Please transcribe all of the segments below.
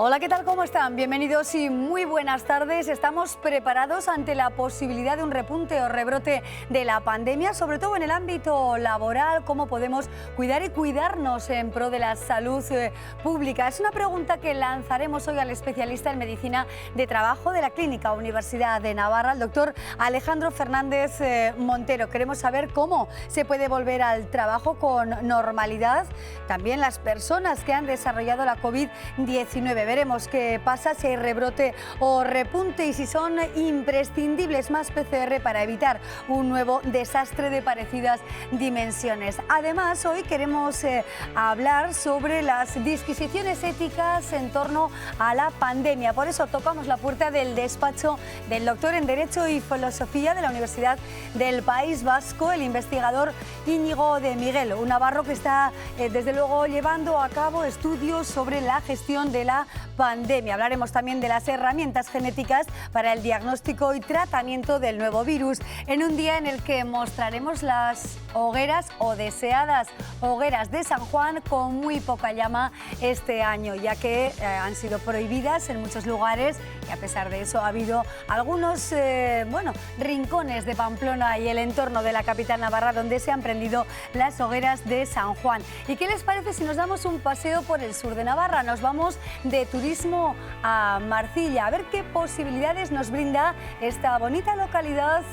Hola, ¿qué tal? ¿Cómo están? Bienvenidos y muy buenas tardes. Estamos preparados ante la posibilidad de un repunte o rebrote de la pandemia, sobre todo en el ámbito laboral. ¿Cómo podemos cuidar y cuidarnos en pro de la salud pública? Es una pregunta que lanzaremos hoy al especialista en medicina de trabajo de la Clínica Universidad de Navarra, el doctor Alejandro Fernández Montero. Queremos saber cómo se puede volver al trabajo con normalidad. También las personas que han desarrollado la COVID-19. Veremos qué pasa, si hay rebrote o repunte y si son imprescindibles más PCR para evitar un nuevo desastre de parecidas dimensiones. Además, hoy queremos hablar sobre las disquisiciones éticas en torno a la pandemia. Por eso tocamos la puerta del despacho del doctor en Derecho y Filosofía de la Universidad del País Vasco, el investigador Íñigo de Miguel, un navarro que está desde luego llevando a cabo estudios sobre la gestión de la pandemia. Hablaremos también de las herramientas genéticas para el diagnóstico y tratamiento del nuevo virus, en un día en el que mostraremos las hogueras o deseadas hogueras de San Juan con muy poca llama este año, ya que han sido prohibidas en muchos lugares y a pesar de eso ha habido algunos rincones de Pamplona y el entorno de la capital navarra donde se han prendido las hogueras de San Juan. ¿Y qué les parece si nos damos un paseo por el sur de Navarra? Nos vamos de turismo a Marcilla, a ver qué posibilidades nos brinda esta bonita localidad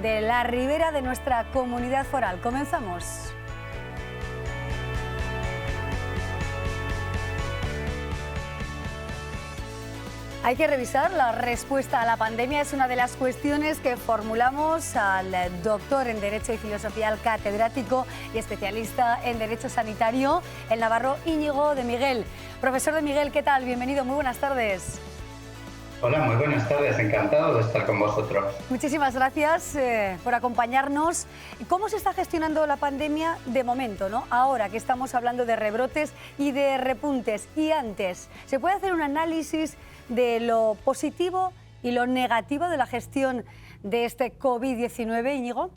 de la ribera de nuestra comunidad foral. Comenzamos. Hay que revisar la respuesta a la pandemia. Es una de las cuestiones que formulamos al doctor en Derecho y Filosofía, al catedrático y especialista en Derecho Sanitario, el navarro Íñigo de Miguel. Profesor de Miguel, ¿qué tal? Bienvenido, muy buenas tardes. Hola, muy buenas tardes, encantado de estar con vosotros. Muchísimas gracias por acompañarnos. ¿Cómo se está gestionando la pandemia de momento, ¿no? Ahora que estamos hablando de rebrotes y de repuntes, y antes, ¿se puede hacer un análisis de lo positivo y lo negativo de la gestión de este COVID-19, Íñigo?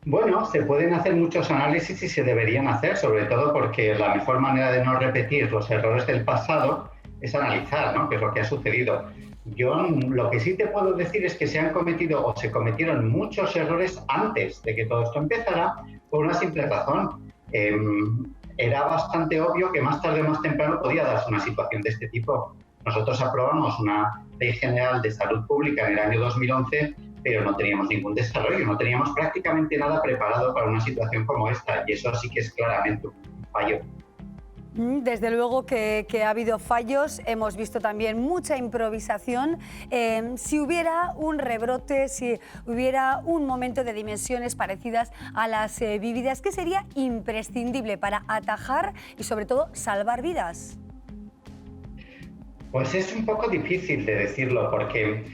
Bueno, se pueden hacer muchos análisis y se deberían hacer, sobre todo porque la mejor manera de no repetir los errores del pasado es analizar, ¿no?, qué es lo que ha sucedido. Yo lo que sí te puedo decir es que se han cometido o se cometieron muchos errores antes de que todo esto empezara por una simple razón. Era bastante obvio que más tarde o más temprano podía darse una situación de este tipo. Nosotros aprobamos una Ley General de Salud Pública en el año 2011, pero no teníamos ningún desarrollo, no teníamos prácticamente nada preparado para una situación como esta, y eso sí que es claramente un fallo. Desde luego que ha habido fallos, hemos visto también mucha improvisación. Si hubiera un rebrote, si hubiera un momento de dimensiones parecidas a las vividas, ¿qué sería imprescindible para atajar y sobre todo salvar vidas? Pues es un poco difícil de decirlo porque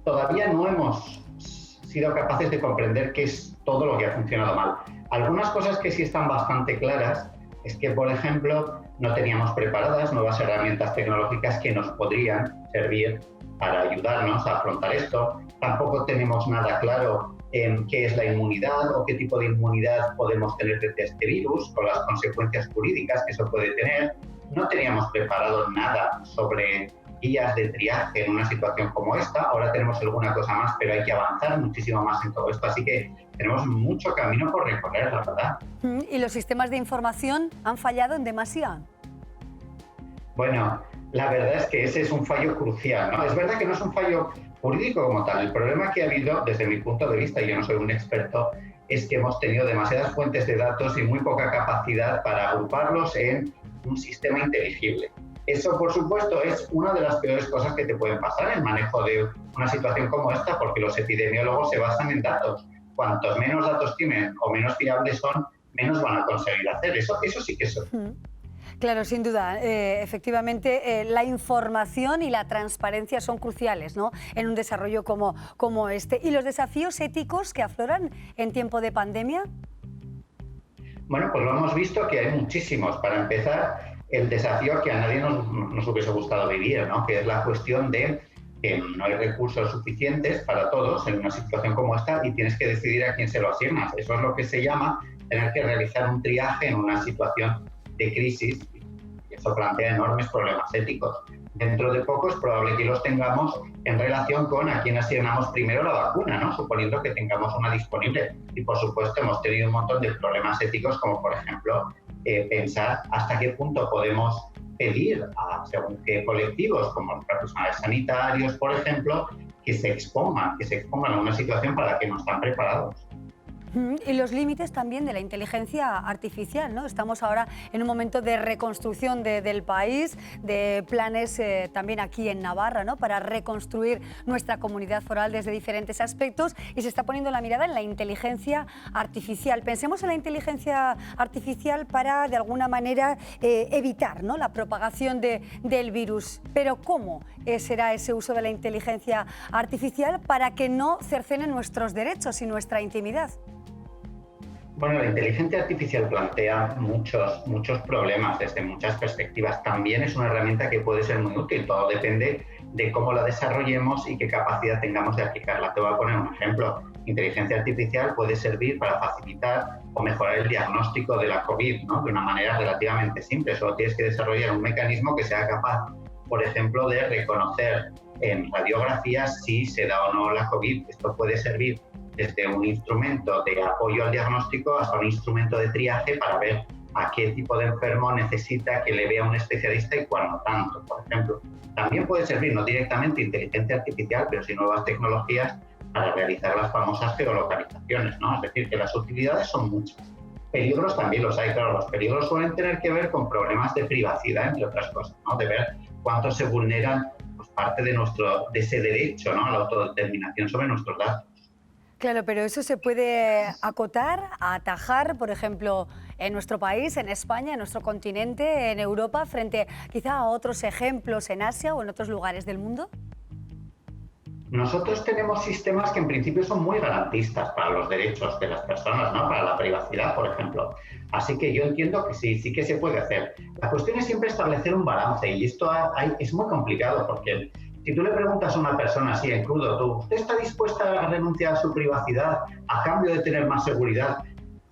todavía no hemos sido capaces de comprender qué es todo lo que ha funcionado mal. Algunas cosas que sí están bastante claras es que, por ejemplo, no teníamos preparadas nuevas herramientas tecnológicas que nos podrían servir para ayudarnos a afrontar esto. Tampoco tenemos nada claro en qué es la inmunidad o qué tipo de inmunidad podemos tener desde este virus, con las consecuencias jurídicas que eso puede tener. No teníamos preparado nada sobre guías de triaje en una situación como esta. Ahora tenemos alguna cosa más, pero hay que avanzar muchísimo más en todo esto. Así que tenemos mucho camino por recorrer, la verdad. ¿Y los sistemas de información han fallado en demasía? Bueno, la verdad es que ese es un fallo crucial, ¿no? Es verdad que no es un fallo jurídico como tal. El problema que ha habido, desde mi punto de vista, y yo no soy un experto, es que hemos tenido demasiadas fuentes de datos y muy poca capacidad para agruparlos en un sistema inteligible. Eso, por supuesto, es una de las peores cosas que te pueden pasar en el manejo de una situación como esta, porque los epidemiólogos se basan en datos. Cuantos menos datos tienen o menos fiables son, menos van a conseguir hacer. Eso sí que es. Claro, sin duda. Efectivamente, la información y la transparencia son cruciales, ¿no?, en un desarrollo como este. ¿Y los desafíos éticos que afloran en tiempo de pandemia? Bueno, pues lo hemos visto que hay muchísimos. Para empezar, el desafío que a nadie nos hubiese gustado vivir, ¿no?, que es la cuestión de que no hay recursos suficientes para todos en una situación como esta y tienes que decidir a quién se lo asignas. Eso es lo que se llama tener que realizar un triaje en una situación de crisis. Eso plantea enormes problemas éticos. Dentro de poco es probable que los tengamos en relación con a quién asignamos primero la vacuna, ¿no? Suponiendo que tengamos una disponible. Y por supuesto hemos tenido un montón de problemas éticos, como por ejemplo pensar hasta qué punto podemos pedir a según qué colectivos, como los profesionales sanitarios, por ejemplo, que se expongan a una situación para la que no están preparados. Y los límites también de la inteligencia artificial, ¿no? Estamos ahora en un momento de reconstrucción del país, de planes también aquí en Navarra, ¿no? Para reconstruir nuestra comunidad foral desde diferentes aspectos, y se está poniendo la mirada en la inteligencia artificial. Pensemos en la inteligencia artificial para, de alguna manera, evitar, ¿no?, la propagación del virus. Pero ¿cómo será ese uso de la inteligencia artificial para que no cercenen nuestros derechos y nuestra intimidad? Bueno, la inteligencia artificial plantea muchos problemas desde muchas perspectivas. También es una herramienta que puede ser muy útil. Todo depende de cómo la desarrollemos y qué capacidad tengamos de aplicarla. Te voy a poner un ejemplo. Inteligencia artificial puede servir para facilitar o mejorar el diagnóstico de la COVID, ¿no?, de una manera relativamente simple. Solo tienes que desarrollar un mecanismo que sea capaz, por ejemplo, de reconocer en radiografías si se da o no la COVID. Esto puede servir desde un instrumento de apoyo al diagnóstico hasta un instrumento de triaje para ver a qué tipo de enfermo necesita que le vea un especialista y cuál no tanto, por ejemplo. También puede servir, no directamente inteligencia artificial, pero sí nuevas tecnologías para realizar las famosas geolocalizaciones, ¿no? Es decir, que las utilidades son muchas. Peligros también los hay, claro. Los peligros suelen tener que ver con problemas de privacidad, entre otras cosas, ¿no? De ver cuánto se vulneran, pues, parte de ese derecho, ¿no?, a la autodeterminación sobre nuestros datos. Claro, pero eso se puede acotar, atajar, por ejemplo, en nuestro país, en España, en nuestro continente, en Europa, frente quizá a otros ejemplos en Asia o en otros lugares del mundo. Nosotros tenemos sistemas que en principio son muy garantistas para los derechos de las personas, ¿no?, para la privacidad, por ejemplo. Así que yo entiendo que sí que se puede hacer. La cuestión es siempre establecer un balance, y esto es muy complicado, porque si tú le preguntas a una persona así en crudo, ¿usted está dispuesta a renunciar a su privacidad a cambio de tener más seguridad?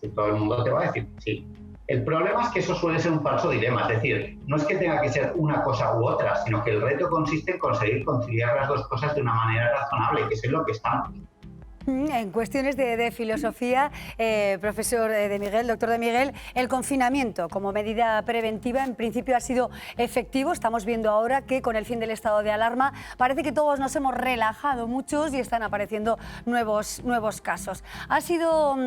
Y todo el mundo te va a decir sí. El problema es que eso suele ser un falso dilema, es decir, no es que tenga que ser una cosa u otra, sino que el reto consiste en conseguir conciliar las dos cosas de una manera razonable, que es en lo que estamos. En cuestiones de filosofía, profesor de Miguel, doctor de Miguel, el confinamiento como medida preventiva en principio ha sido efectivo. Estamos viendo ahora que con el fin del estado de alarma parece que todos nos hemos relajado muchos y están apareciendo nuevos casos. ¿Ha sido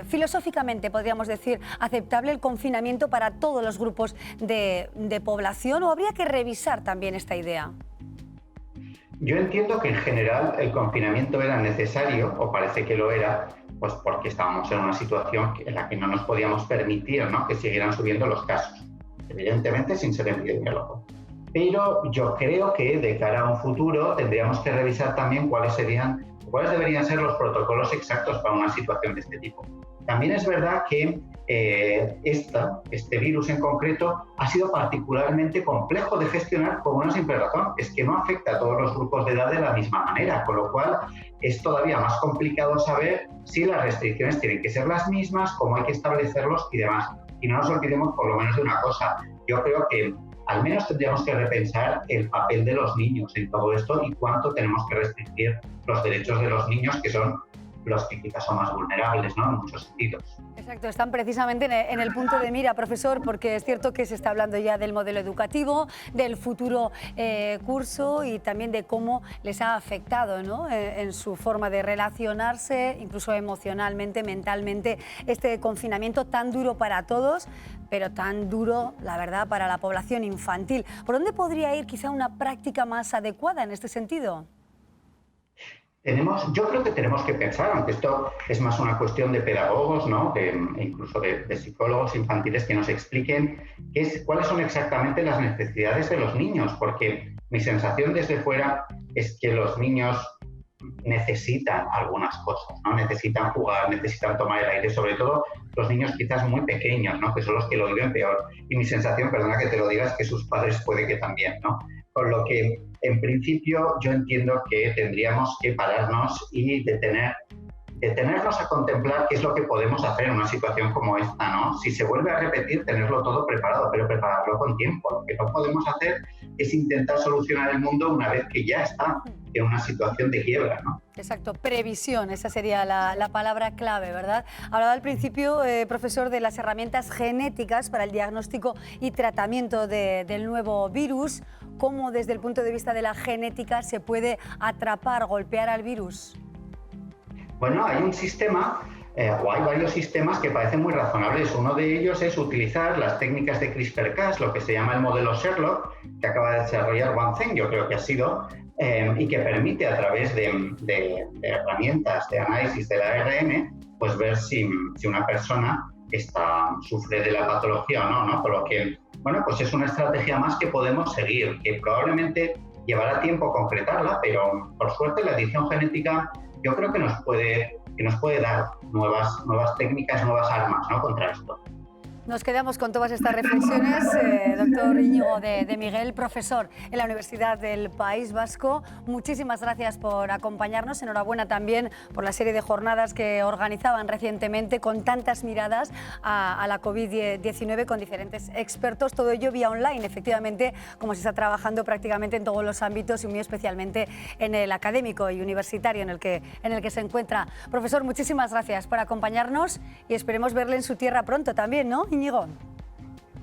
filosóficamente, podríamos decir, aceptable el confinamiento para todos los grupos de población, o habría que revisar también esta idea? Yo entiendo que en general el confinamiento era necesario, o parece que lo era, pues porque estábamos en una situación en la que no nos podíamos permitir, ¿no?, que siguieran subiendo los casos, evidentemente sin ser epidemiólogo. Pero yo creo que de cara a un futuro tendríamos que revisar también cuáles deberían ser los protocolos exactos para una situación de este tipo. También es verdad que este virus en concreto ha sido particularmente complejo de gestionar por una simple razón, es que no afecta a todos los grupos de edad de la misma manera, con lo cual es todavía más complicado saber si las restricciones tienen que ser las mismas, cómo hay que establecerlos y demás. Y no nos olvidemos por lo menos de una cosa, yo creo que al menos tendríamos que repensar el papel de los niños en todo esto y cuánto tenemos que restringir los derechos de los niños, que son los que quizás son más vulnerables, ¿no?, en muchos sentidos. Exacto, están precisamente en el punto de mira, profesor, porque es cierto que se está hablando ya del modelo educativo, del futuro curso y también de cómo les ha afectado, ¿no?, en su forma de relacionarse, incluso emocionalmente, mentalmente, este confinamiento tan duro para todos, pero tan duro, la verdad, para la población infantil. ¿Por dónde podría ir quizá una práctica más adecuada en este sentido? Yo creo que tenemos que pensar, aunque esto es más una cuestión de pedagogos, ¿no?, incluso de psicólogos infantiles, que nos expliquen cuáles son exactamente las necesidades de los niños, porque mi sensación desde fuera es que los niños necesitan algunas cosas, ¿no? Necesitan jugar, necesitan tomar el aire, sobre todo los niños quizás muy pequeños, ¿no?, que son los que lo viven peor. Y mi sensación, perdona que te lo digas, que sus padres puede que también, ¿no? Con lo que, en principio, yo entiendo que tendríamos que pararnos y detener detenernos a contemplar qué es lo que podemos hacer en una situación como esta, ¿no? Si se vuelve a repetir, tenerlo todo preparado, pero prepararlo con tiempo. Lo que no podemos hacer es intentar solucionar el mundo una vez que ya está en una situación de quiebra, ¿no? Exacto, previsión, esa sería la palabra clave, ¿verdad? Hablaba al principio, profesor, de las herramientas genéticas para el diagnóstico y tratamiento del nuevo virus. ¿Cómo desde el punto de vista de la genética se puede atrapar, golpear al virus? Bueno, hay un sistema, o hay varios sistemas que parecen muy razonables. Uno de ellos es utilizar las técnicas de CRISPR-Cas, lo que se llama el modelo Sherlock, que acaba de desarrollar Wanzheng, yo creo que ha sido, y que permite a través de herramientas de análisis del ARN, pues ver si una persona sufre de la patología o no, ¿no? Por lo que, bueno, pues es una estrategia más que podemos seguir, que probablemente llevará tiempo concretarla, pero por suerte la edición genética yo creo que nos puede dar nuevas técnicas, nuevas armas, ¿no?, contra esto. Nos quedamos con todas estas reflexiones. Doctor Íñigo de Miguel, profesor en la Universidad del País Vasco, muchísimas gracias por acompañarnos. Enhorabuena también por la serie de jornadas que organizaban recientemente con tantas miradas a la COVID-19 con diferentes expertos. Todo ello vía online, efectivamente, como se está trabajando prácticamente en todos los ámbitos y muy especialmente en el académico y universitario en el que se encuentra. Profesor, muchísimas gracias por acompañarnos y esperemos verle en su tierra pronto también, ¿no, Íñigo?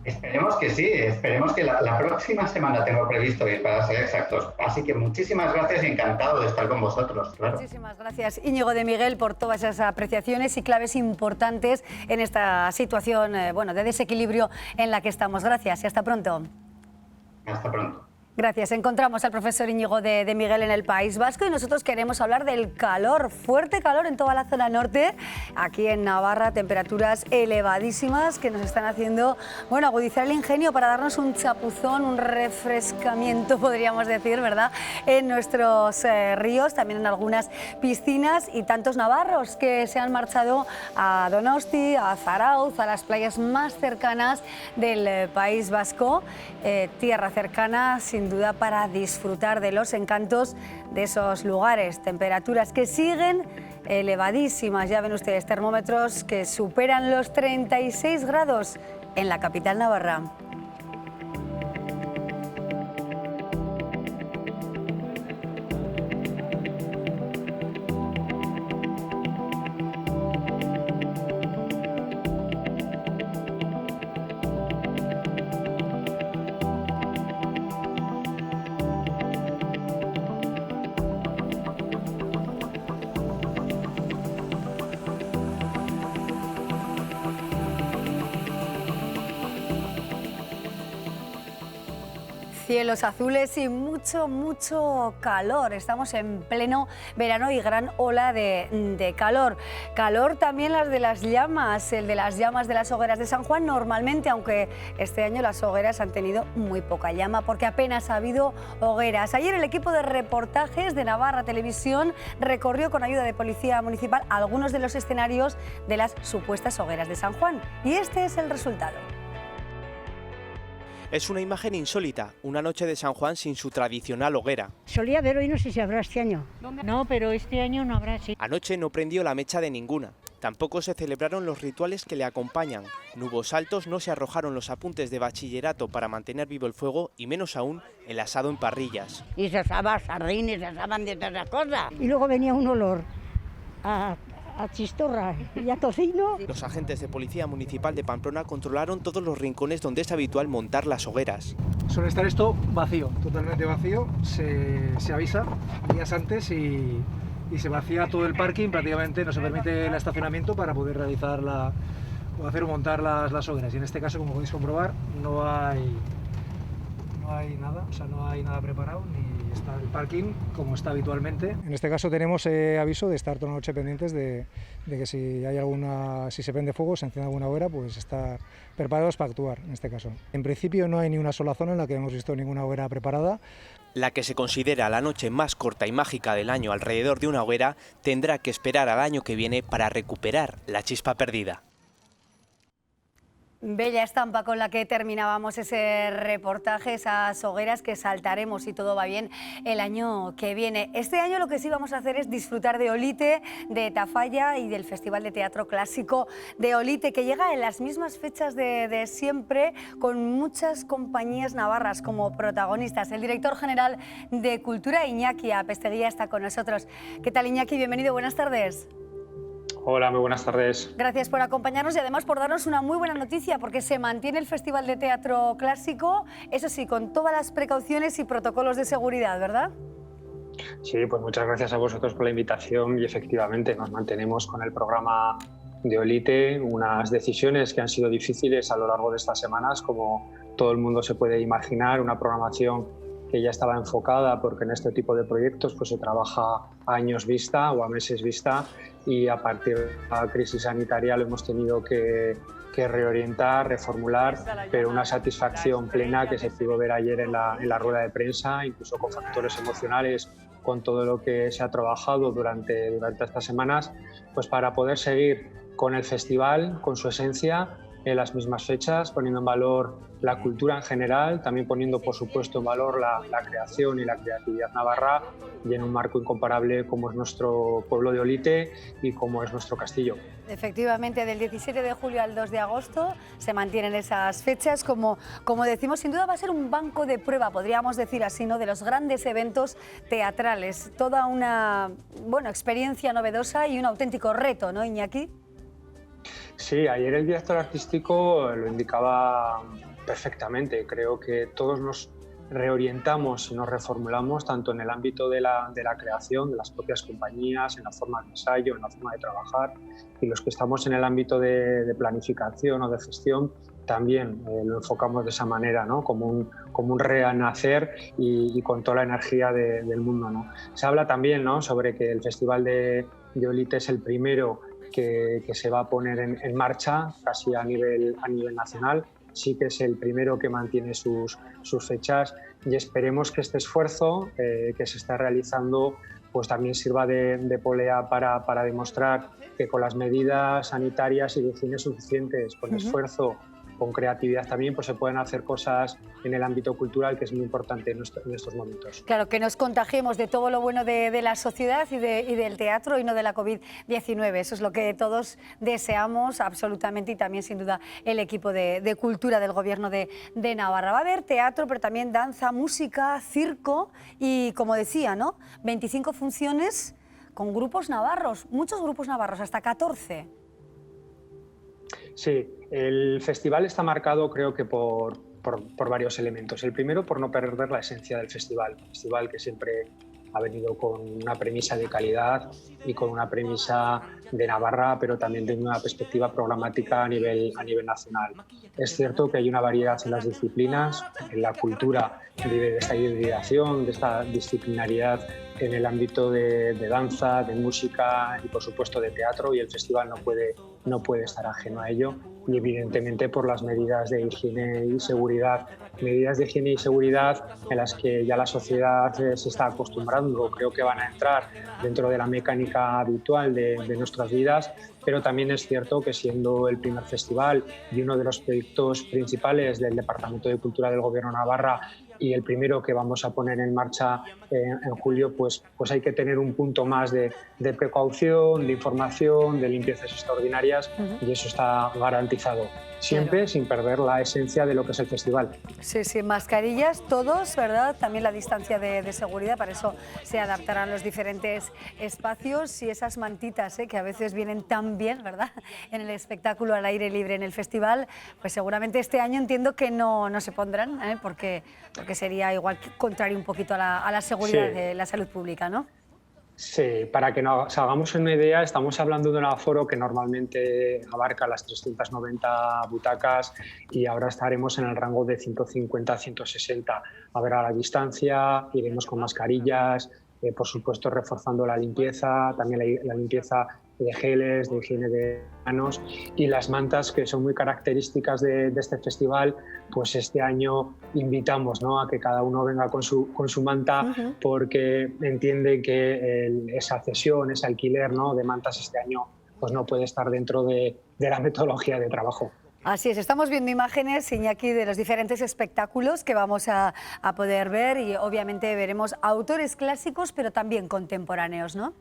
Esperemos que sí, esperemos que la próxima semana tengo previsto ir, para ser exactos. Así que muchísimas gracias y encantado de estar con vosotros. Claro. Muchísimas gracias, Íñigo de Miguel, por todas esas apreciaciones y claves importantes en esta situación de desequilibrio en la que estamos. Gracias y hasta pronto. Hasta pronto. Gracias. Encontramos al profesor Íñigo de Miguel en el País Vasco y nosotros queremos hablar del calor, fuerte calor en toda la zona norte. Aquí en Navarra, temperaturas elevadísimas que nos están haciendo, agudizar el ingenio para darnos un chapuzón, un refrescamiento, podríamos decir, ¿verdad?, en nuestros ríos, también en algunas piscinas, y tantos navarros que se han marchado a Donosti, a Zarautz, a las playas más cercanas del País Vasco, tierra cercana, sin duda, para disfrutar de los encantos de esos lugares. Temperaturas que siguen elevadísimas, ya ven ustedes, termómetros que superan los 36 grados en la capital navarra. Cielos azules y mucho calor. Estamos en pleno verano y gran ola de calor. Calor también el de las llamas de las hogueras de San Juan. Normalmente, aunque este año las hogueras han tenido muy poca llama porque apenas ha habido hogueras. Ayer el equipo de reportajes de Navarra Televisión recorrió con ayuda de Policía Municipal algunos de los escenarios de las supuestas hogueras de San Juan. Y este es el resultado. Es una imagen insólita, una noche de San Juan sin su tradicional hoguera. Solía haber hoy, no sé si habrá este año. No, pero este año no habrá, sí. Anoche no prendió la mecha de ninguna. Tampoco se celebraron los rituales que le acompañan. No hubo saltos, no se arrojaron los apuntes de bachillerato para mantener vivo el fuego y menos aún el asado en parrillas. Y se asaban sardines, se asaban de todas las cosas. Y luego venía un olor a chistorra y a tocino. Los agentes de Policía Municipal de Pamplona controlaron todos los rincones donde es habitual montar las hogueras. Suele estar esto vacío, totalmente vacío. Se avisa días antes y se vacía todo el parking, prácticamente no se permite el estacionamiento para poder realizar o hacer o montar las hogueras. Y en este caso, como podéis comprobar, no hay nada, o sea, no hay nada preparado, ni está el parking como está habitualmente. En este caso tenemos aviso de estar toda la noche pendientes de que si se prende fuego, se enciende alguna hoguera, pues estar preparados para actuar en este caso. En principio no hay ni una sola zona en la que hemos visto ninguna hoguera preparada. La que se considera la noche más corta y mágica del año alrededor de una hoguera tendrá que esperar al año que viene para recuperar la chispa perdida. Bella estampa con la que terminábamos ese reportaje, esas hogueras que saltaremos, si todo va bien, el año que viene. Este año lo que sí vamos a hacer es disfrutar de Olite, de Tafalla y del Festival de Teatro Clásico de Olite, que llega en las mismas fechas de siempre, con muchas compañías navarras como protagonistas. El director general de Cultura, Iñaki Apesteguía, está con nosotros. ¿Qué tal, Iñaki? Bienvenido, buenas tardes. Hola, muy buenas tardes. Gracias por acompañarnos y además por darnos una muy buena noticia, porque se mantiene el Festival de Teatro Clásico, eso sí, con todas las precauciones y protocolos de seguridad, ¿verdad? Sí, pues muchas gracias a vosotros por la invitación y efectivamente nos mantenemos con el programa de Olite, unas decisiones que han sido difíciles a lo largo de estas semanas, como todo el mundo se puede imaginar, una programación que ya estaba enfocada, porque en este tipo de proyectos pues se trabaja a años vista o a meses vista, y a partir de la crisis sanitaria lo hemos tenido que reorientar, reformular, pero una satisfacción plena que se pudo ver ayer en la rueda de prensa, incluso con factores emocionales, con todo lo que se ha trabajado durante estas semanas, pues para poder seguir con el festival, con su esencia, en las mismas fechas, poniendo en valor la cultura en general, también poniendo por supuesto en valor la creación y la creatividad navarra, y en un marco incomparable como es nuestro pueblo de Olite y como es nuestro castillo. Efectivamente, del 17 de julio al 2 de agosto se mantienen esas fechas. Como decimos, sin duda va a ser un banco de prueba, podríamos decir así, ¿no?, de los grandes eventos teatrales. Toda una experiencia novedosa y un auténtico reto, ¿no, Iñaki? Sí, ayer el director artístico lo indicaba perfectamente. Creo que todos nos reorientamos y nos reformulamos tanto en el ámbito de la creación, de las propias compañías, en la forma de ensayo, en la forma de trabajar, y los que estamos en el ámbito de planificación o de gestión también lo enfocamos de esa manera, ¿no? como un renacer y con toda la energía del mundo, ¿no? Se habla también, ¿no?, sobre que el Festival de Olite es el primero que se va a poner en marcha casi a nivel nacional. Sí que es el primero que mantiene sus fechas, y esperemos que este esfuerzo que se está realizando pues también sirva de polea para demostrar que con las medidas sanitarias y de higiene suficientes, con esfuerzo, con creatividad también, pues se pueden hacer cosas en el ámbito cultural, que es muy importante en estos momentos. Claro, que nos contagiemos de todo lo bueno de la sociedad y del teatro y no de la COVID-19. Eso es lo que todos deseamos absolutamente, y también sin duda el equipo de cultura del Gobierno de Navarra. Va a haber teatro, pero también danza, música, circo y, como decía, ¿no?, 25 funciones con grupos navarros, muchos grupos navarros, hasta 14. Sí, el festival está marcado, creo que por varios elementos. El primero, por no perder la esencia del festival. Un festival que siempre ha venido con una premisa de calidad y con una premisa de Navarra, pero también de una perspectiva programática a nivel nacional. Es cierto que hay una variedad en las disciplinas, en la cultura vive de esta hibridación, de esta disciplinariedad en el ámbito de danza, de música y por supuesto de teatro, y el festival no puede estar ajeno a ello, y evidentemente por las medidas de higiene y seguridad. Medidas de higiene y seguridad en las que ya la sociedad se está acostumbrando, creo que van a entrar dentro de la mecánica habitual de nuestras vidas, pero también es cierto que siendo el primer festival y uno de los proyectos principales del Departamento de Cultura del Gobierno de Navarra, y el primero que vamos a poner en marcha en julio, pues hay que tener un punto más de precaución, de información, de limpiezas extraordinarias, y eso está garantizado. Siempre sin perder la esencia de lo que es el festival. Sí, sí, mascarillas todos, ¿verdad? También la distancia de seguridad, para eso se adaptarán los diferentes espacios, y esas mantitas que a veces vienen tan bien, ¿verdad?, en el espectáculo al aire libre, en el festival, pues seguramente este año entiendo que no se pondrán, porque sería igual contrario un poquito a la seguridad de la salud pública, ¿no? Sí, para que nos hagamos una idea, estamos hablando de un aforo que normalmente abarca las 390 butacas, y ahora estaremos en el rango de 150 a 160. Habrá la distancia, iremos con mascarillas, por supuesto reforzando la limpieza, también la limpieza de geles, de higiene de manos, y las mantas, que son muy características de este festival. Pues este año invitamos, ¿no?, a que cada uno venga con su manta, porque entiende que esa cesión, ese alquiler, ¿no?, de mantas este año pues no puede estar dentro de la metodología de trabajo. Así es, estamos viendo imágenes, Iñaki, de los diferentes espectáculos que vamos a poder ver y obviamente veremos autores clásicos pero también contemporáneos, ¿no?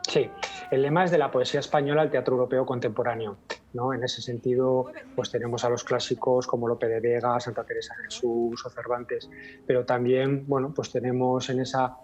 Sí, el lema es de la poesía española al teatro europeo contemporáneo, ¿no? En ese sentido, pues tenemos a los clásicos como Lope de Vega, Santa Teresa de Jesús o Cervantes, pero también, bueno, pues tenemos en esa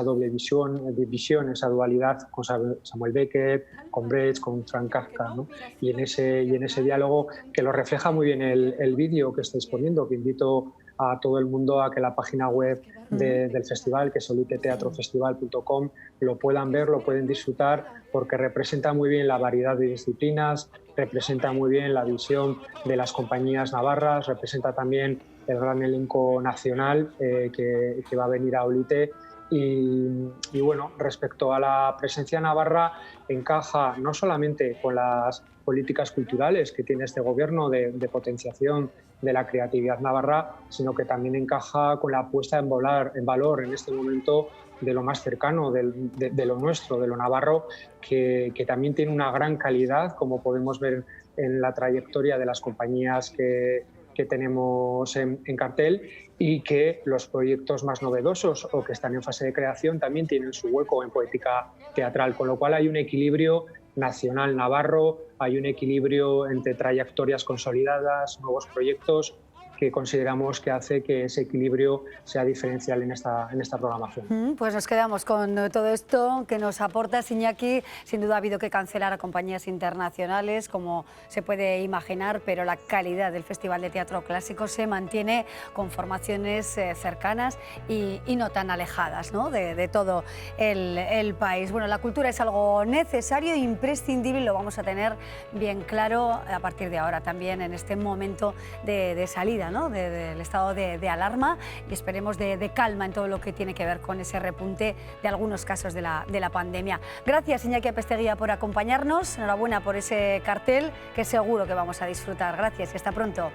doble visión, esa dualidad con Samuel Beckett, con Brecht, con Franz Kafka, ¿no? Y en ese diálogo que lo refleja muy bien el vídeo que estáis poniendo, que invito a todo el mundo a que la página web del festival, que es oliteteatrofestival.com, lo puedan ver, lo pueden disfrutar, porque representa muy bien la variedad de disciplinas, representa muy bien la visión de las compañías navarras, representa también el gran elenco nacional que va a venir a Olite. Y bueno, respecto a la presencia navarra, encaja no solamente con las políticas culturales que tiene este gobierno de potenciación de la creatividad navarra, sino que también encaja con la puesta en valor en este momento de lo más cercano, de lo nuestro, de lo navarro, que también tiene una gran calidad, como podemos ver en la trayectoria de las compañías que tenemos en cartel, y que los proyectos más novedosos o que están en fase de creación también tienen su hueco en poética teatral, con lo cual hay un equilibrio nacional navarro, hay un equilibrio entre trayectorias consolidadas, nuevos proyectos, que consideramos que hace que ese equilibrio sea diferencial en esta programación. Pues nos quedamos con todo esto que nos aporta Iñaki. Sin duda ha habido que cancelar a compañías internacionales, como se puede imaginar, pero la calidad del Festival de Teatro Clásico se mantiene con formaciones cercanas y no tan alejadas, ¿no?, de todo el país. Bueno, la cultura es algo necesario e imprescindible, lo vamos a tener bien claro a partir de ahora también en este momento de salida, ¿no?, del estado de alarma, y esperemos de calma en todo lo que tiene que ver con ese repunte de algunos casos de la pandemia. Gracias, Iñaki Apesteguía, por acompañarnos. Enhorabuena por ese cartel que seguro que vamos a disfrutar. Gracias y hasta pronto.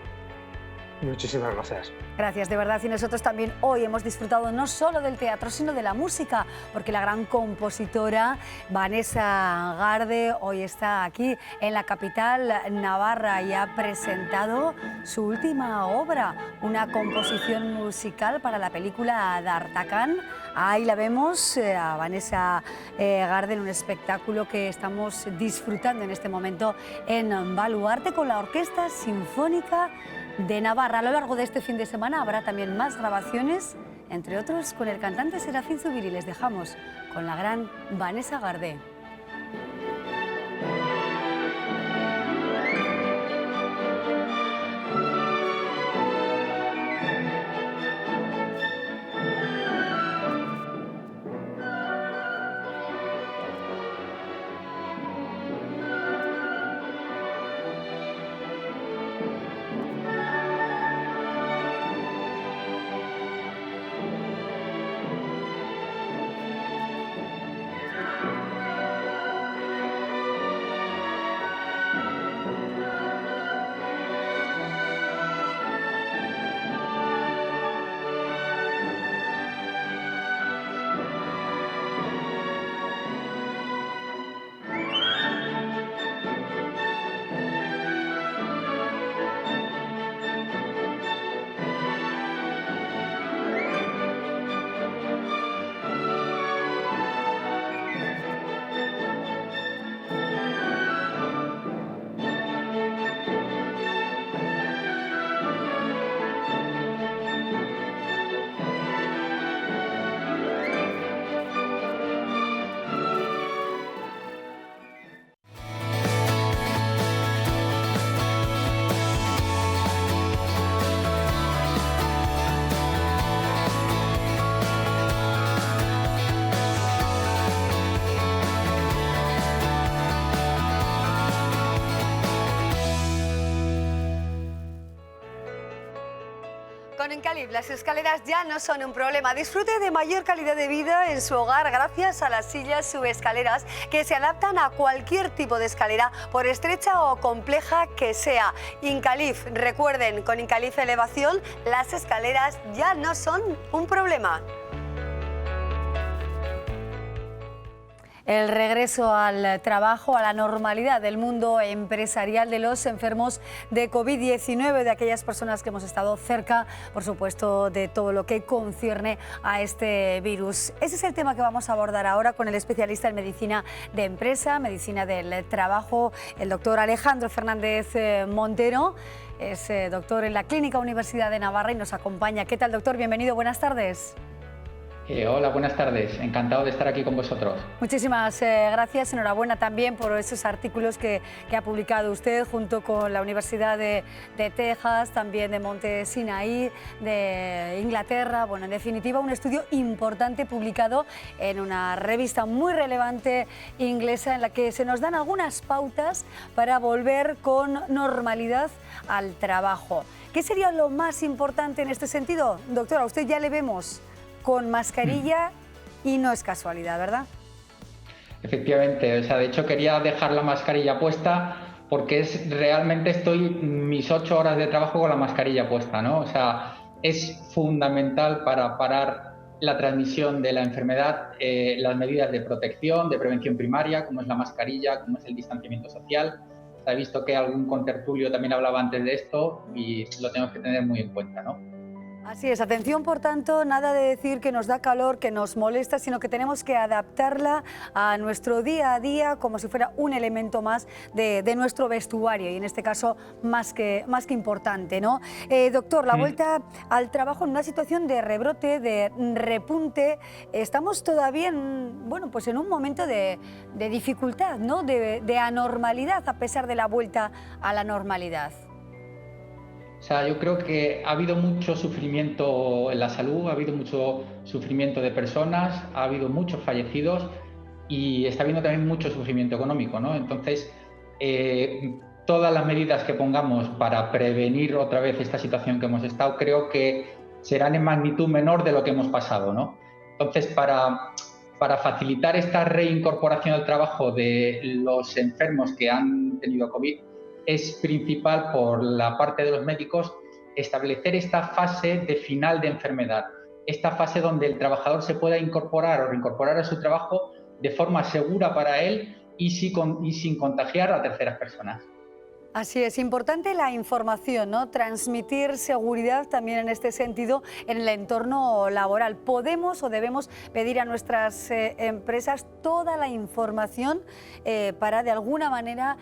Muchísimas gracias. Gracias, de verdad. Y nosotros también hoy hemos disfrutado no solo del teatro, sino de la música, porque la gran compositora Vanessa Garde hoy está aquí en la capital navarra y ha presentado su última obra, una composición musical para la película D'Artagnan. Ahí la vemos, a Vanessa Garde, en un espectáculo que estamos disfrutando en este momento en Baluarte con la Orquesta Sinfónica de Navarra. A lo largo de este fin de semana habrá también más grabaciones, entre otros con el cantante Serafín Zubiri. Les dejamos con la gran Vanessa Garde. Con Incalif, las escaleras ya no son un problema. Disfrute de mayor calidad de vida en su hogar gracias a las sillas subescaleras que se adaptan a cualquier tipo de escalera, por estrecha o compleja que sea. Incalif, recuerden, con Incalif Elevación, las escaleras ya no son un problema. el regreso al trabajo, a la normalidad del mundo empresarial de los enfermos de COVID-19, de aquellas personas que hemos estado cerca, por supuesto, de todo lo que concierne a este virus. Ese es el tema que vamos a abordar ahora con el especialista en medicina de empresa, medicina del trabajo, el doctor Alejandro Fernández Montero. Es doctor en la Clínica Universidad de Navarra y nos acompaña. ¿Qué tal, doctor? Bienvenido, buenas tardes. Hola, buenas tardes. Encantado de estar aquí con vosotros. Muchísimas gracias. Enhorabuena también por esos artículos que ha publicado usted junto con la Universidad de Texas, también de Monte Sinaí, de Inglaterra. Bueno, en definitiva, un estudio importante publicado en una revista muy relevante inglesa en la que se nos dan algunas pautas para volver con normalidad al trabajo. ¿Qué sería lo más importante en este sentido? Doctora, a usted ya le vemos con mascarilla y no es casualidad, ¿verdad? Efectivamente, o sea, de hecho quería dejar la mascarilla puesta porque realmente estoy mis 8 horas de trabajo con la mascarilla puesta, ¿no? O sea, es fundamental para parar la transmisión de la enfermedad, las medidas de protección, de prevención primaria, como es la mascarilla, como es el distanciamiento social. O sea, he visto que algún contertulio también hablaba antes de esto y lo tenemos que tener muy en cuenta, ¿no? Así es, atención por tanto, nada de decir que nos da calor, que nos molesta, sino que tenemos que adaptarla a nuestro día a día como si fuera un elemento más de nuestro vestuario y en este caso más que importante, ¿no? Doctor, la vuelta al trabajo en una situación de rebrote, de repunte, estamos todavía en un momento de dificultad, ¿no? De anormalidad a pesar de la vuelta a la normalidad. O sea, yo creo que ha habido mucho sufrimiento en la salud, ha habido mucho sufrimiento de personas, ha habido muchos fallecidos y está habiendo también mucho sufrimiento económico, ¿no? Entonces, todas las medidas que pongamos para prevenir otra vez esta situación que hemos estado, creo que serán en magnitud menor de lo que hemos pasado, ¿no? Entonces, para facilitar esta reincorporación al trabajo de los enfermos que han tenido COVID, es principal por la parte de los médicos establecer esta fase de final de enfermedad, esta fase donde el trabajador se pueda incorporar o reincorporar a su trabajo de forma segura para él y sin contagiar a terceras personas. Así es, importante la información, ¿no? Transmitir seguridad también en este sentido en el entorno laboral. ¿Podemos o debemos pedir a nuestras empresas toda la información para de alguna manera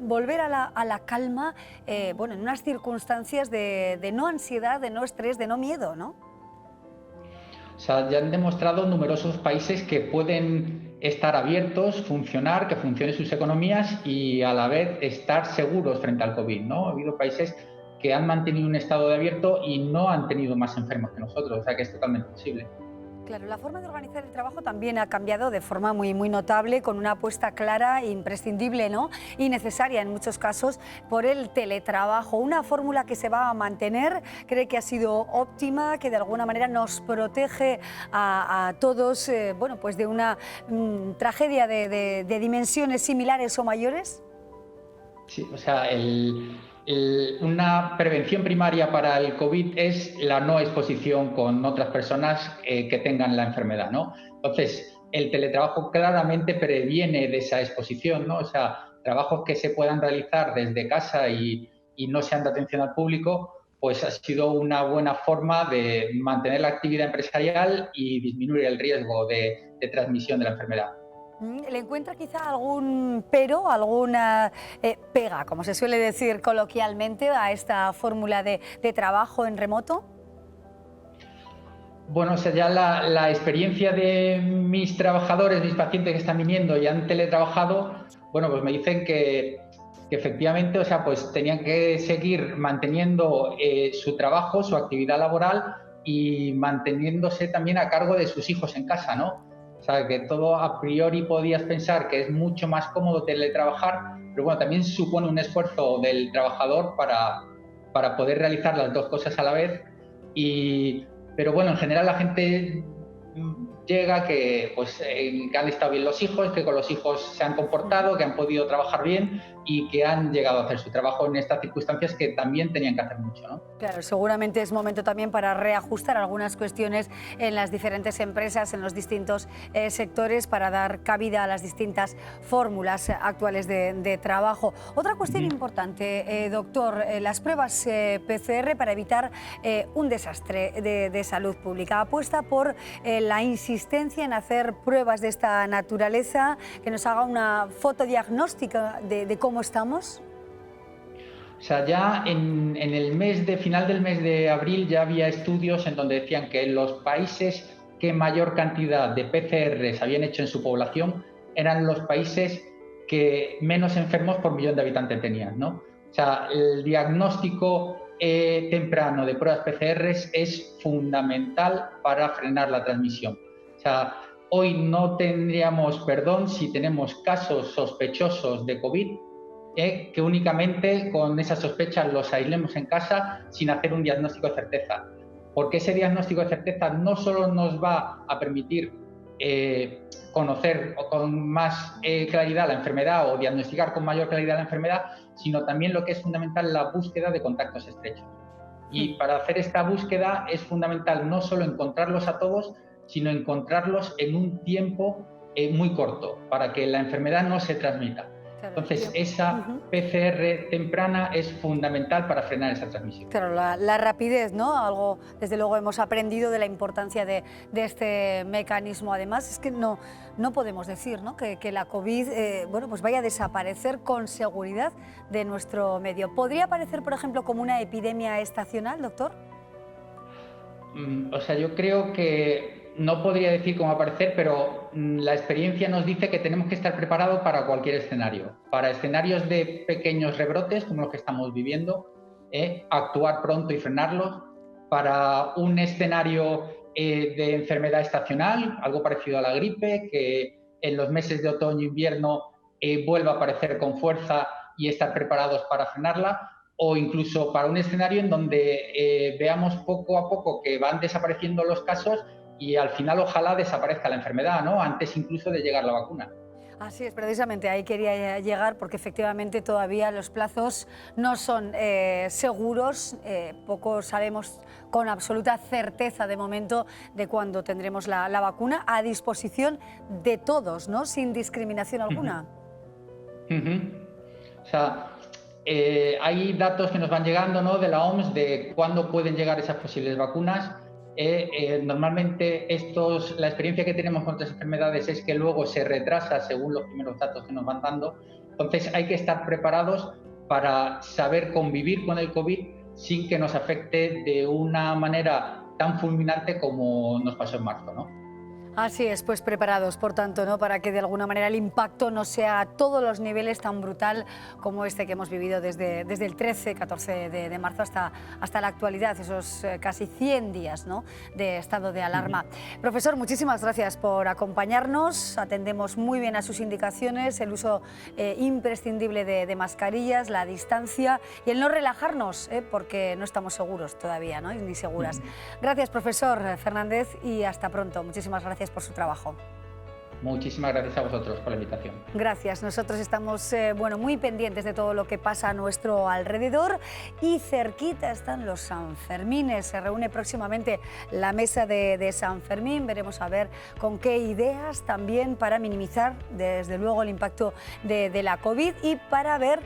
volver a la calma en unas circunstancias de no ansiedad, de no estrés, de no miedo, ¿no? O sea, ya han demostrado numerosos países que pueden estar abiertos, funcionar, que funcionen sus economías y a la vez estar seguros frente al COVID, ¿no? Ha habido países que han mantenido un estado de abierto y no han tenido más enfermos que nosotros, o sea que es totalmente posible. Claro, la forma de organizar el trabajo también ha cambiado de forma muy notable, con una apuesta clara, imprescindible, ¿no? Y necesaria en muchos casos por el teletrabajo. Una fórmula que se va a mantener, cree que ha sido óptima, que de alguna manera nos protege a todos de una tragedia de dimensiones similares o mayores. Sí, o sea, una prevención primaria para el COVID es la no exposición con otras personas que tengan la enfermedad, ¿no? Entonces, el teletrabajo claramente previene de esa exposición, ¿no? O sea, trabajos que se puedan realizar desde casa y no sean de atención al público, pues ha sido una buena forma de mantener la actividad empresarial y disminuir el riesgo de transmisión de la enfermedad. ¿Le encuentra quizá algún pero, alguna pega, como se suele decir coloquialmente, a esta fórmula de trabajo en remoto? Bueno, o sea, ya la experiencia de mis trabajadores, mis pacientes que están viniendo y han teletrabajado, bueno, pues me dicen que efectivamente, o sea, pues tenían que seguir manteniendo su trabajo, su actividad laboral y manteniéndose también a cargo de sus hijos en casa, ¿no? O sea, que todo a priori podías pensar que es mucho más cómodo teletrabajar, pero bueno, también supone un esfuerzo del trabajador para poder realizar las dos cosas a la vez. Pero bueno, en general la gente llega, que han estado bien los hijos, que con los hijos se han comportado, que han podido trabajar bien y que han llegado a hacer su trabajo en estas circunstancias que también tenían que hacer mucho, ¿no? Claro, seguramente es momento también para reajustar algunas cuestiones en las diferentes empresas, en los distintos sectores, para dar cabida a las distintas fórmulas actuales de trabajo. Otra cuestión importante, doctor, las pruebas PCR para evitar un desastre de salud pública. Apuesta por la insistencia en hacer pruebas de esta naturaleza, que nos haga una foto diagnóstica de cómo estamos. O sea, ya en el final del mes de abril ya había estudios en donde decían que los países que mayor cantidad de PCRs habían hecho en su población eran los países que menos enfermos por millón de habitantes tenían, ¿no? O sea, el diagnóstico temprano de pruebas PCRs es fundamental para frenar la transmisión. O sea, hoy no tendríamos perdón si tenemos casos sospechosos de COVID, que únicamente con esas sospechas los aislemos en casa sin hacer un diagnóstico de certeza. Porque ese diagnóstico de certeza no solo nos va a permitir conocer con más claridad la enfermedad o diagnosticar con mayor claridad la enfermedad, sino también lo que es fundamental, la búsqueda de contactos estrechos. Y para hacer esta búsqueda es fundamental no solo encontrarlos a todos, sino encontrarlos en un tiempo muy corto, para que la enfermedad no se transmita. Entonces, esa PCR temprana es fundamental para frenar esa transmisión. Claro, la rapidez, ¿no? Algo, desde luego, hemos aprendido de la importancia de este mecanismo. Además, es que no podemos decir, ¿no?, que la COVID pues vaya a desaparecer con seguridad de nuestro medio. ¿Podría aparecer, por ejemplo, como una epidemia estacional, doctor? O sea, yo creo que no podría decir cómo aparecer, pero la experiencia nos dice que tenemos que estar preparados para cualquier escenario. Para escenarios de pequeños rebrotes, como los que estamos viviendo, actuar pronto y frenarlos. Para un escenario de enfermedad estacional, algo parecido a la gripe, que en los meses de otoño e invierno vuelva a aparecer con fuerza y estar preparados para frenarla. O incluso para un escenario en donde veamos poco a poco que van desapareciendo los casos y al final ojalá desaparezca la enfermedad, ¿no?, antes incluso de llegar la vacuna. Así es, precisamente ahí quería llegar, porque efectivamente todavía los plazos no son seguros, poco sabemos con absoluta certeza de momento de cuándo tendremos la vacuna a disposición de todos, ¿no?, sin discriminación alguna. O sea, hay datos que nos van llegando, ¿no?, de la OMS de cuándo pueden llegar esas posibles vacunas. Normalmente la experiencia que tenemos con otras enfermedades es que luego se retrasa según los primeros datos que nos van dando. Entonces hay que estar preparados para saber convivir con el COVID sin que nos afecte de una manera tan fulminante como nos pasó en marzo, ¿no? Así es, pues preparados, por tanto, ¿no?, para que de alguna manera el impacto no sea a todos los niveles tan brutal como este que hemos vivido desde el 13-14 de marzo hasta la actualidad, esos casi 100 días, ¿no?, de estado de alarma. Profesor, muchísimas gracias por acompañarnos, atendemos muy bien a sus indicaciones, el uso imprescindible de mascarillas, la distancia y el no relajarnos, porque no estamos seguros todavía, ¿no?, ni seguras. Gracias, profesor Fernández, y hasta pronto. Muchísimas gracias por su trabajo. Muchísimas gracias a vosotros por la invitación. Gracias. Nosotros estamos muy pendientes de todo lo que pasa a nuestro alrededor y cerquita están los Sanfermines. Se reúne próximamente la mesa de San Fermín. Veremos a ver con qué ideas también para minimizar desde luego el impacto de la COVID y para ver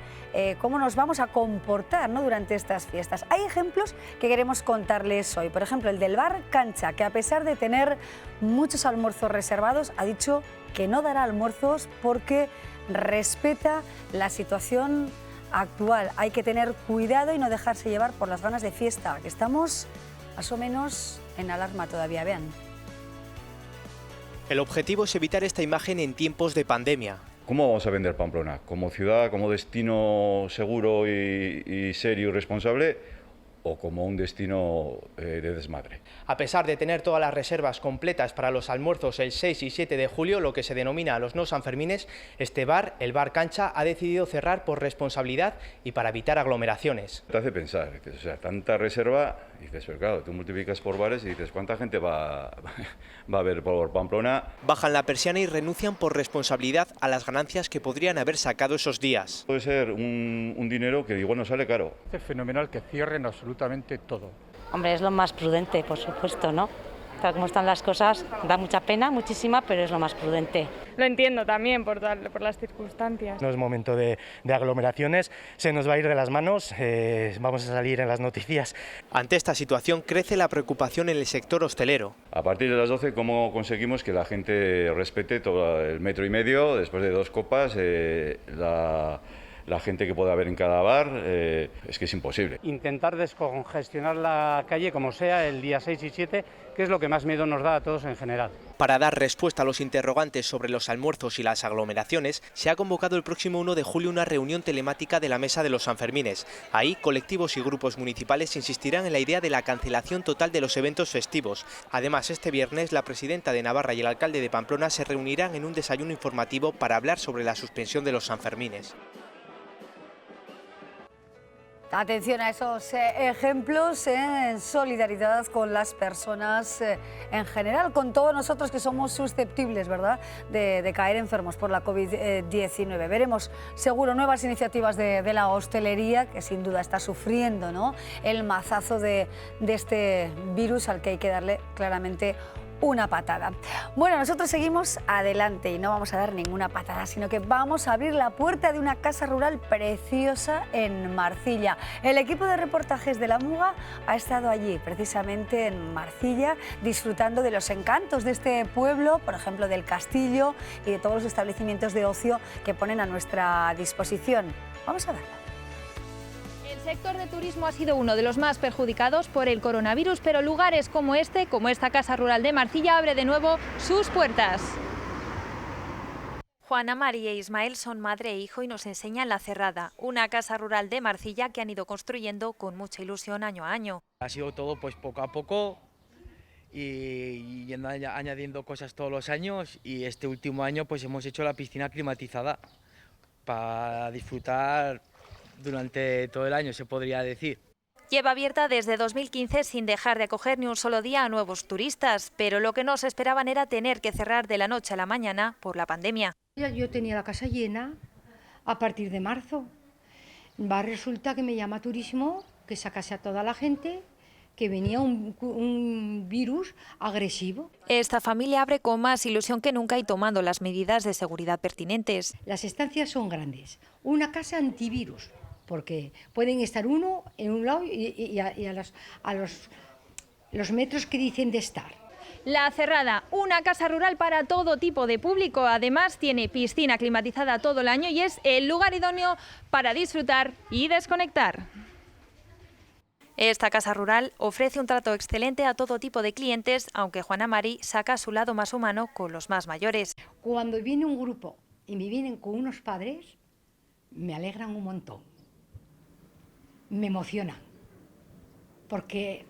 cómo nos vamos a comportar, ¿no?, durante estas fiestas. Hay ejemplos que queremos contarles hoy. Por ejemplo, el del bar Cancha, que a pesar de tener muchos almuerzos reservados, ha dicho que no dará almuerzos porque respeta la situación actual. Hay que tener cuidado y no dejarse llevar por las ganas de fiesta, que estamos más o menos en alarma todavía, vean. El objetivo es evitar esta imagen en tiempos de pandemia. ¿Cómo vamos a vender Pamplona? ¿Como ciudad, como destino seguro y serio y responsable? o como un destino de desmadre. A pesar de tener todas las reservas completas para los almuerzos el 6 y 7 de julio, lo que se denomina los no Sanfermines, este bar, el Bar Cancha, ha decidido cerrar por responsabilidad y para evitar aglomeraciones. Te hace pensar, o sea, tanta reserva, y dices, pero claro, tú multiplicas por bares y dices, ¿cuánta gente va a haber por Pamplona? Bajan la persiana y renuncian por responsabilidad a las ganancias que podrían haber sacado esos días. Puede ser un dinero que igual no sale caro. Es fenomenal que cierren absolutamente todo. Hombre, es lo más prudente, por supuesto, ¿no? Tal como están las cosas, da mucha pena, muchísima, pero es lo más prudente. Lo entiendo también por las circunstancias. No es momento de aglomeraciones, se nos va a ir de las manos, vamos a salir en las noticias. Ante esta situación crece la preocupación en el sector hostelero. A partir de las 12, ¿cómo conseguimos que la gente respete todo el 1,5 metros después de 2 copas? La gente que pueda haber en cada bar, es que es imposible. Intentar descongestionar la calle como sea el día 6 y 7, que es lo que más miedo nos da a todos en general. Para dar respuesta a los interrogantes sobre los almuerzos y las aglomeraciones, se ha convocado el próximo 1 de julio una reunión telemática de la Mesa de los Sanfermines. Ahí, colectivos y grupos municipales insistirán en la idea de la cancelación total de los eventos festivos. Además, este viernes, la presidenta de Navarra y el alcalde de Pamplona se reunirán en un desayuno informativo para hablar sobre la suspensión de los Sanfermines. Atención a esos ejemplos en solidaridad con las personas en general, con todos nosotros que somos susceptibles, ¿verdad?, de caer enfermos por la COVID-19. Veremos seguro nuevas iniciativas de la hostelería, que sin duda está sufriendo, ¿no?, el mazazo de este virus al que hay que darle claramente una patada. Bueno, nosotros seguimos adelante y no vamos a dar ninguna patada, sino que vamos a abrir la puerta de una casa rural preciosa en Marcilla. El equipo de reportajes de La Muga ha estado allí, precisamente en Marcilla, disfrutando de los encantos de este pueblo, por ejemplo, del castillo y de todos los establecimientos de ocio que ponen a nuestra disposición. Vamos a verlo. El sector de turismo ha sido uno de los más perjudicados por el coronavirus, pero lugares como este, como esta casa rural de Marcilla, abre de nuevo sus puertas. Juana, María e Ismael son madre e hijo y nos enseñan La Cerrada, una casa rural de Marcilla que han ido construyendo con mucha ilusión año a año. Ha sido todo pues poco a poco y yendo añadiendo cosas todos los años, y este último año pues hemos hecho la piscina climatizada para disfrutar durante todo el año, se podría decir. Lleva abierta desde 2015 sin dejar de acoger ni un solo día a nuevos turistas, pero lo que no se esperaban era tener que cerrar de la noche a la mañana por la pandemia. Yo tenía la casa llena a partir de marzo. Resulta que me llama turismo, que sacase a toda la gente, que venía un virus agresivo. Esta familia abre con más ilusión que nunca y tomando las medidas de seguridad pertinentes. Las estancias son grandes, una casa antivirus, porque pueden estar uno en un lado y a los metros que dicen de estar. La Cerrada, una casa rural para todo tipo de público. Además, tiene piscina climatizada todo el año y es el lugar idóneo para disfrutar y desconectar. Esta casa rural ofrece un trato excelente a todo tipo de clientes, aunque Juana Mari saca su lado más humano con los más mayores. Cuando viene un grupo y me vienen con unos padres, me alegran un montón. Me emocionan, porque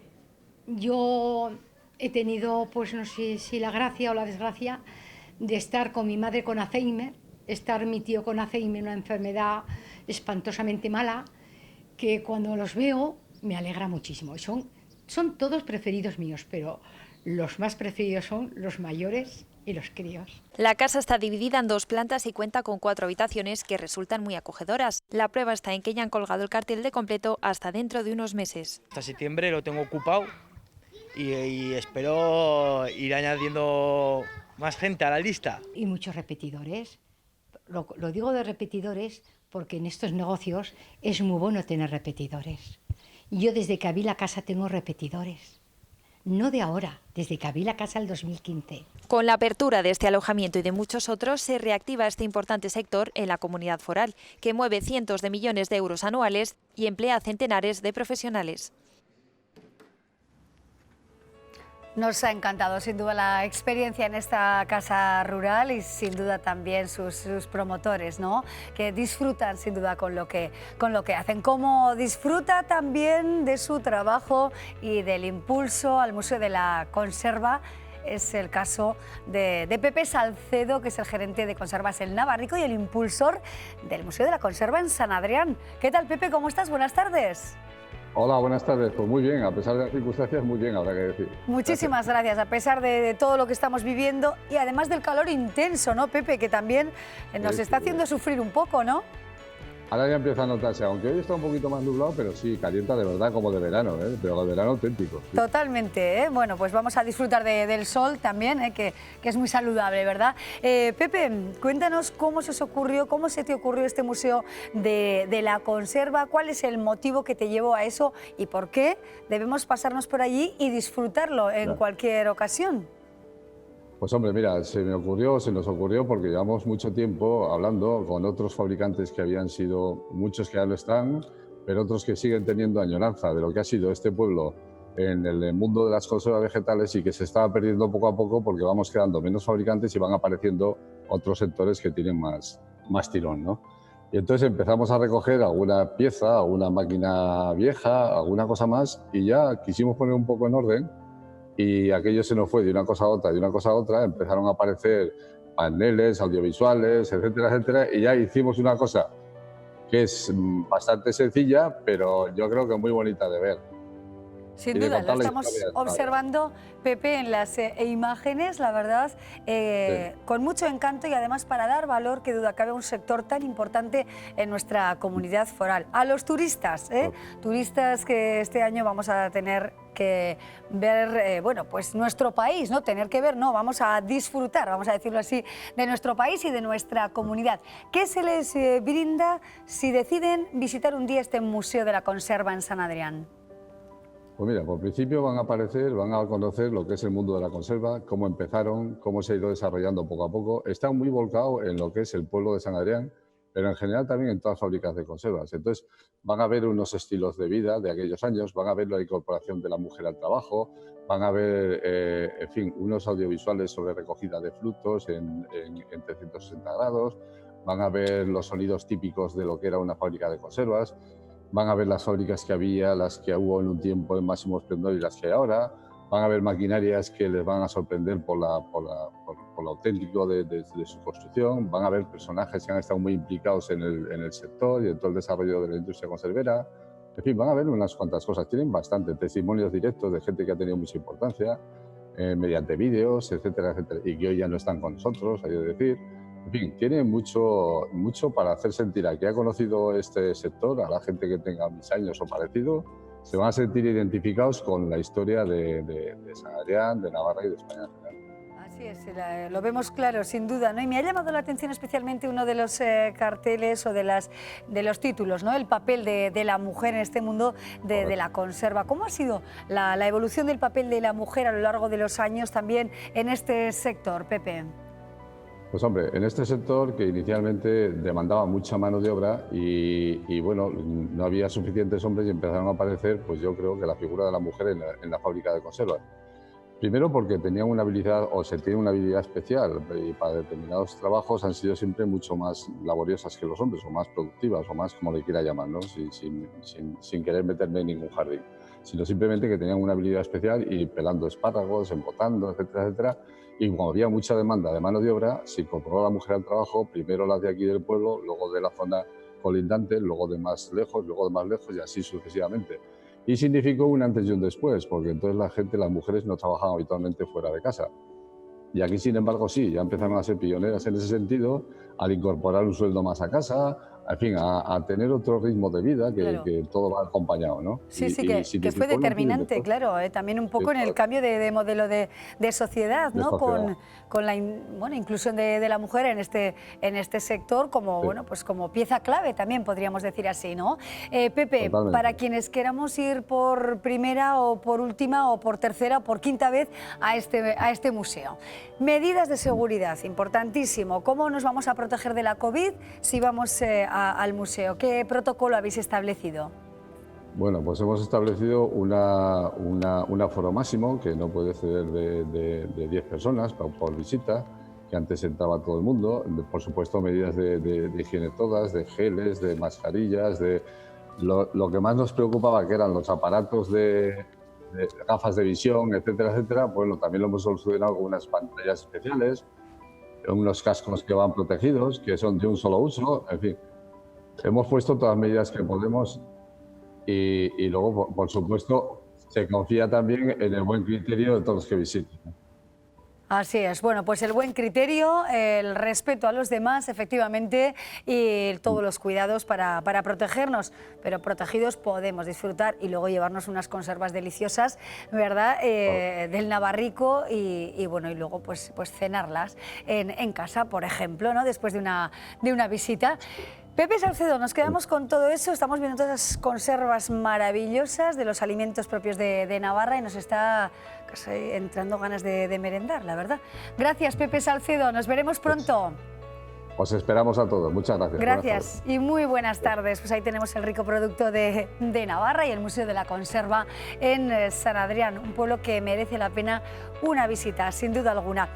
yo he tenido, pues no sé si la gracia o la desgracia, de estar con mi madre con Alzheimer, estar mi tío con Alzheimer, una enfermedad espantosamente mala, que cuando los veo me alegra muchísimo. Son todos preferidos míos, pero los más preferidos son los mayores y los críos. La casa está dividida en 2 plantas y cuenta con 4 habitaciones que resultan muy acogedoras. La prueba está en que ya han colgado el cartel de completo hasta dentro de unos meses. Hasta septiembre lo tengo ocupado y espero ir añadiendo más gente a la lista. Y muchos repetidores. Lo digo de repetidores porque en estos negocios es muy bueno tener repetidores. Yo desde que abrí la casa tengo repetidores. No de ahora, desde que abrí la casa el 2015. Con la apertura de este alojamiento y de muchos otros, se reactiva este importante sector en la comunidad foral, que mueve cientos de millones de euros anuales y emplea a centenares de profesionales. Nos ha encantado sin duda la experiencia en esta casa rural y sin duda también sus promotores, ¿no? Que disfrutan sin duda con lo que hacen. Como disfruta también de su trabajo y del impulso al Museo de la Conserva. Es el caso de Pepe Salcedo, que es el gerente de Conservas El Navarrico y el impulsor del Museo de la Conserva en San Adrián. ¿Qué tal, Pepe? ¿Cómo estás? Buenas tardes. Hola, buenas tardes. Pues muy bien, a pesar de las circunstancias, muy bien, habrá que decir. Muchísimas gracias, a pesar de todo lo que estamos viviendo y además del calor intenso, ¿no, Pepe? Que también nos está haciendo sufrir un poco, ¿no? Ahora ya empieza a notarse, aunque hoy está un poquito más nublado, pero sí, calienta de verdad como de verano, pero de verano auténtico. Sí. Totalmente, ¿eh? Bueno, pues vamos a disfrutar del sol también, que es muy saludable, ¿verdad? Pepe, cuéntanos cómo se os ocurrió, cómo se te ocurrió este Museo de la Conserva, cuál es el motivo que te llevó a eso y por qué debemos pasarnos por allí y disfrutarlo en cualquier ocasión. Pues hombre, mira, se nos ocurrió porque llevamos mucho tiempo hablando con otros fabricantes que habían sido, muchos que ya lo están, pero otros que siguen teniendo añoranza de lo que ha sido este pueblo en el mundo de las conservas vegetales y que se estaba perdiendo poco a poco porque vamos quedando menos fabricantes y van apareciendo otros sectores que tienen más tirón, ¿no? Y entonces empezamos a recoger alguna pieza, alguna máquina vieja, alguna cosa más y ya quisimos poner un poco en orden. Y aquello se nos fue de una cosa a otra, de una cosa a otra, empezaron a aparecer paneles, audiovisuales, etcétera, etcétera, y ya hicimos una cosa que es bastante sencilla, pero yo creo que muy bonita de ver. Sin duda, lo estamos observando, Pepe, en las imágenes, la verdad, con mucho encanto y además para dar valor, que duda cabe, a un sector tan importante en nuestra comunidad foral. A los turistas, turistas que este año vamos a tener que ver, bueno, pues nuestro país, ¿no? Tener que ver, no, vamos a disfrutar, vamos a decirlo así, de nuestro país y de nuestra comunidad. ¿Qué se les brinda si deciden visitar un día este Museo de la Conserva en San Adrián? Pues mira, por principio van a conocer lo que es el mundo de la conserva, cómo empezaron, cómo se ha ido desarrollando poco a poco. Están muy volcados en lo que es el pueblo de San Adrián, pero en general también en todas las fábricas de conservas. Entonces van a ver unos estilos de vida de aquellos años, van a ver la incorporación de la mujer al trabajo, van a ver, en fin, unos audiovisuales sobre recogida de frutos en 360 grados, van a ver los sonidos típicos de lo que era una fábrica de conservas, van a ver las fábricas que había, las que hubo en un tiempo en máximo esplendor y las que hay ahora, van a ver maquinarias que les van a sorprender por lo auténtico de su construcción, van a ver personajes que han estado muy implicados en el sector y en todo el desarrollo de la industria conservera. En fin, van a ver unas cuantas cosas. Tienen bastante testimonios directos de gente que ha tenido mucha importancia, mediante vídeos, etcétera, etcétera, y que hoy ya no están con nosotros, hay que decir. En fin, tiene mucho para hacer sentir a quien ha conocido este sector, a la gente que tenga mis años o parecido, se van a sentir identificados con la historia de San Adrián, de Navarra y de España. Así es, lo vemos claro, sin duda, ¿no? Y me ha llamado la atención especialmente uno de los carteles o de los títulos, ¿no? El papel de la mujer en este mundo de la conserva. ¿Cómo ha sido la evolución del papel de la mujer a lo largo de los años también en este sector, Pepe? Pues hombre, en este sector que inicialmente demandaba mucha mano de obra y bueno, no había suficientes hombres y empezaron a aparecer, pues yo creo que la figura de la mujer en la fábrica de conservas. Primero porque tenían una habilidad o se tiene una habilidad especial y para determinados trabajos han sido siempre mucho más laboriosas que los hombres o más productivas o más como le quiera llamar, ¿no? sin querer meterme en ningún jardín, sino simplemente que tenían una habilidad especial y pelando espárragos, embotando, etcétera, etcétera. Y como había mucha demanda de mano de obra, se incorporó a la mujer al trabajo, primero las de aquí del pueblo, luego de la zona colindante, luego de más lejos y así sucesivamente. Y significó un antes y un después, porque entonces las mujeres no trabajaban habitualmente fuera de casa. Y aquí, sin embargo, sí, ya empezaron a ser pioneras en ese sentido, al incorporar un sueldo más a casa, en fin, a tener otro ritmo de vida, que todo va acompañado, ¿no? Sí, que fue determinante, claro, también un poco en el cambio de modelo de sociedad, ¿no? Con la inclusión de la mujer en este sector como, bueno, pues como pieza clave también, podríamos decir así, ¿no? Pepe, totalmente. Para quienes queramos ir por primera o por última o por tercera o por quinta vez a este museo, medidas de seguridad, importantísimo. ¿Cómo nos vamos a proteger de la COVID si vamos al museo? ¿Qué protocolo habéis establecido? Bueno, pues hemos establecido un aforo máximo que no puede exceder de 10 personas por visita, que antes entraba todo el mundo. Por supuesto, medidas de higiene todas, de geles, de mascarillas, lo que más nos preocupaba, que eran los aparatos de gafas de visión, etcétera, etcétera. Bueno, también lo hemos solucionado con unas pantallas especiales, unos cascos que van protegidos, que son de un solo uso, en fin. Hemos puesto todas las medidas que podemos y luego, por supuesto, se confía también en el buen criterio de todos los que visiten. Así es. Bueno, pues el buen criterio, el respeto a los demás, efectivamente, y todos los cuidados para protegernos. Pero protegidos podemos disfrutar y luego llevarnos unas conservas deliciosas, ¿verdad? Del Navarrico y bueno, y luego pues cenarlas en casa, por ejemplo, ¿no? Después de una visita. Pepe Salcedo, nos quedamos con todo eso, estamos viendo todas esas conservas maravillosas de los alimentos propios de Navarra y nos está casi entrando ganas de merendar, la verdad. Gracias, Pepe Salcedo, nos veremos pronto. Os esperamos a todos, muchas gracias. Gracias y muy buenas tardes. Pues ahí tenemos el rico producto de Navarra y el Museo de la Conserva en San Adrián, un pueblo que merece la pena una visita, sin duda alguna.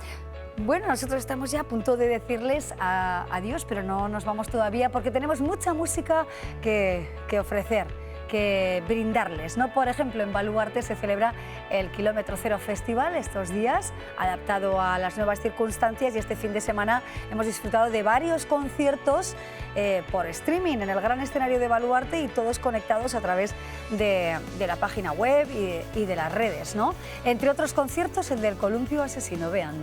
Bueno, nosotros estamos ya a punto de decirles adiós, pero no nos vamos todavía porque tenemos mucha música que ofrecer, que brindarles, ¿no? Por ejemplo, en Baluarte se celebra el Kilómetro Cero Festival estos días, adaptado a las nuevas circunstancias, y este fin de semana hemos disfrutado de varios conciertos por streaming en el gran escenario de Baluarte y todos conectados a través de la página web y de las redes, ¿no? Entre otros conciertos, el del Columpio Asesino, vean.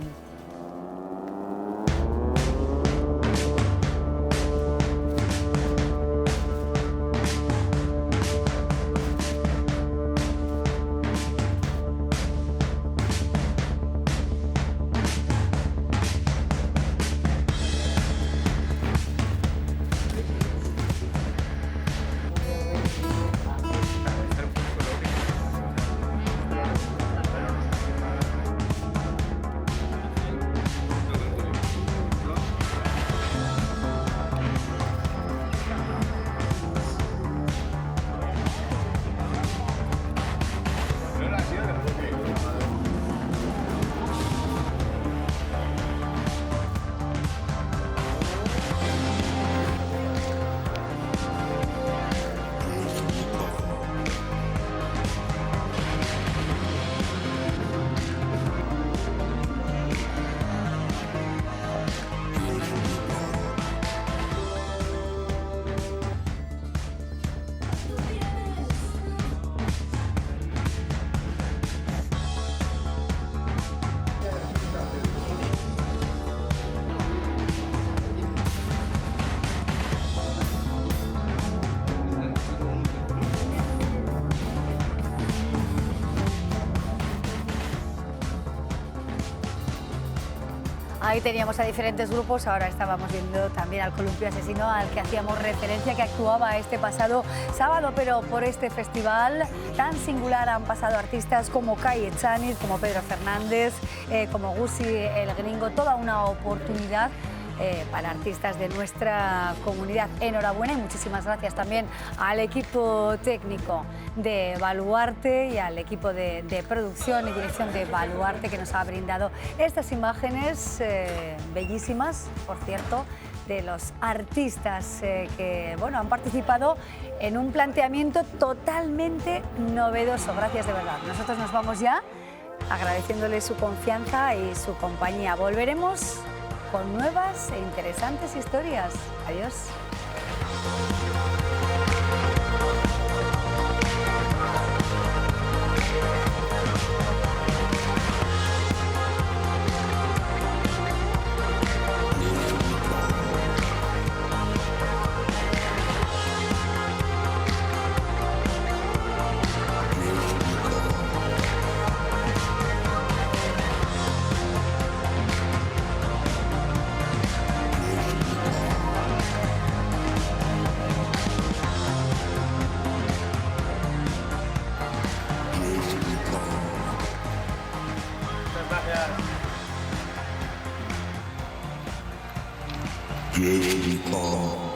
Ahí teníamos a diferentes grupos, ahora estábamos viendo también al Columpio Asesino, al que hacíamos referencia, que actuaba este pasado sábado, pero por este festival tan singular han pasado artistas como Kai Echaniz, como Pedro Fernández, como Gusi el Gringo, toda una oportunidad para artistas de nuestra comunidad. Enhorabuena y muchísimas gracias también al equipo técnico de Baluarte y al equipo de producción y dirección de Baluarte, que nos ha brindado estas imágenes bellísimas, por cierto, de los artistas que bueno, han participado en un planteamiento totalmente novedoso. Gracias de verdad. Nosotros nos vamos ya agradeciéndoles su confianza y su compañía. Volveremos con nuevas e interesantes historias. Adiós. Yes, we call.